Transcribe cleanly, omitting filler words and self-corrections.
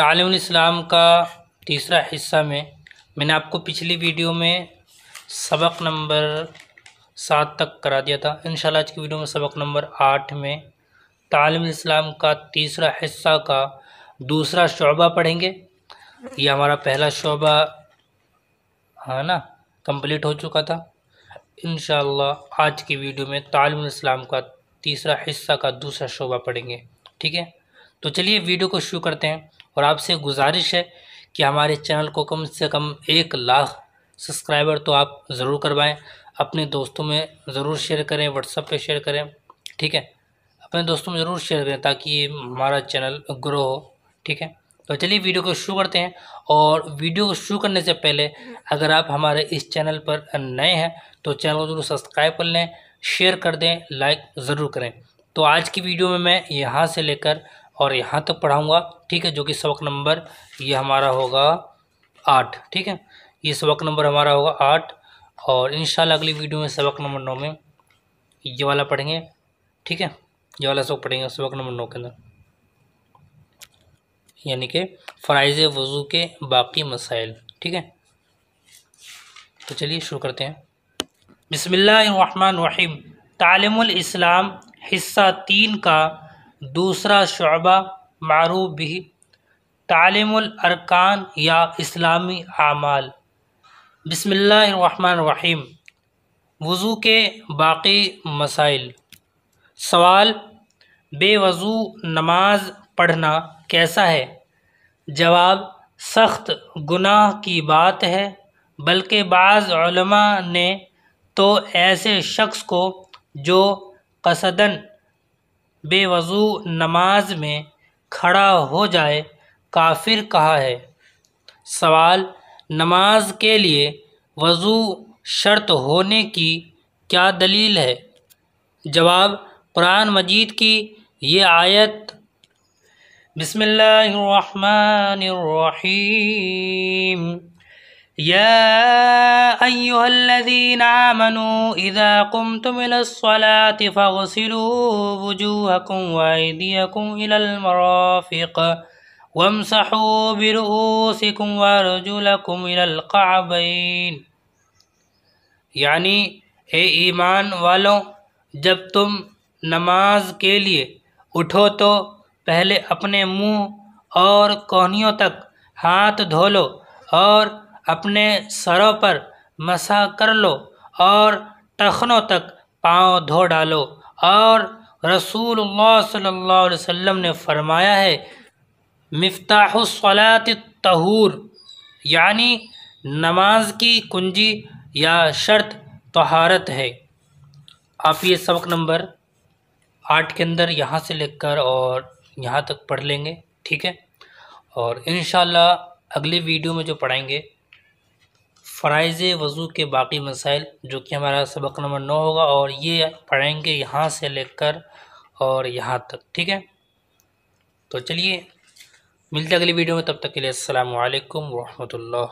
तालीमुल इस्लाम का तीसरा हिस्सा में मैंने आपको पिछली वीडियो में सबक नंबर 7 तक करा दिया था। इंशाल्लाह आज की वीडियो में सबक नंबर 8 में तालीमुल इस्लाम का तीसरा हिस्सा का दूसरा शोबा पढ़ेंगे। ये हमारा पहला शोबा है ना, कंप्लीट हो चुका था। इंशाल्लाह आज की वीडियो में तालीमुल इस्लाम का तीसरा हिस्सा का दूसरा शोबा पढ़ेंगे। ठीक है, तो चलिए वीडियो को शुरू करते हैं। और आपसे गुजारिश है कि हमारे चैनल को कम से कम 1 लाख सब्सक्राइबर तो आप ज़रूर करवाएं। अपने दोस्तों में ज़रूर शेयर करें, व्हाट्सएप पे शेयर करें। ठीक है, अपने दोस्तों में ज़रूर शेयर करें ताकि हमारा चैनल ग्रो हो। ठीक है, तो चलिए वीडियो को शुरू करते हैं। और वीडियो को शुरू करने से पहले अगर आप हमारे इस चैनल पर नए हैं तो चैनल को ज़रूर सब्सक्राइब कर लें, शेयर कर दें, लाइक ज़रूर करें। तो आज की वीडियो में मैं यहाँ से लेकर और यहाँ तक पढ़ाऊँगा। ठीक है, जो कि सबक नंबर ये हमारा होगा 8। ठीक है, ये सबक नंबर हमारा होगा 8 और इंशाल्लाह अगली वीडियो में सबक नंबर 9 में ये वाला पढ़ेंगे। ठीक है, ये वाला सबक पढ़ेंगे सबक नंबर 9 के अंदर, यानी कि फ़राइज़ वज़ू के बाकी मसाइल। ठीक है, तो चलिए शुरू करते हैं। बिस्मिल्लाहिर्रहमानिर्रहीम। तालीमुल इस्लाम हिस्सा 3 का दूसरा शुअबा मारूफ बिही तालीमुल अरकान या इस्लामी आमाल। बिस्मिल्लाहिर्रहमानिर्रहीम। वज़ू के बाकी मसाइल। सवाल, बेवज़ू नमाज पढ़ना कैसा है? जवाब, सख्त गुनाह की बात है, बल्कि बाज़ उलमा ने तो ऐसे शख्स को जो कसदन बेवज़ू नमाज में खड़ा हो जाए काफिर कहा है। सवाल, नमाज के लिए वज़ू शर्त होने की क्या दलील है? जवाब, कुरान मजीद की ये आयत बिस्मिल्लाहिर्रहमानिर्रहीम या अय्युहल्लज़ीना आमनू इज़ा कुमतुम इलस्सलाति फ़ग़सिलू वुजूहकुम व अयदियकुम इलल मराफ़िक़ वम्सहू बिरुऊसिकुम व अर्जुलकुम इलल कअबैन। यानी हे ईमान वालों, जब तुम नमाज के लिए उठो तो पहले अपने मुंह और कोहनियों तक हाथ धो लो और अपने सरों पर मसा कर लो और टखनों तक पाँव धो डालो। और रसूलुल्लाह सल्लल्लाहु अलैहि वसल्लम ने फरमाया है, मिफ्ताहुस्सलाति तहूर, यानी नमाज की कुंजी या शर्त तहारत है। आप ये सबक नंबर 8 के अंदर यहाँ से लेकर और यहाँ तक पढ़ लेंगे। ठीक है, और इंशाल्लाह अगली वीडियो में जो पढ़ाएंगे फ़राइज़ वज़ू के बाकी मसाइल, जो कि हमारा सबक नंबर 9 होगा, और ये पढ़ेंगे यहाँ से लेकर और यहाँ तक। ठीक है, तो चलिए मिलते हैं अगली वीडियो में, तब तक के लिए अस्सलामु अलैकुम व रहमतुल्लाह।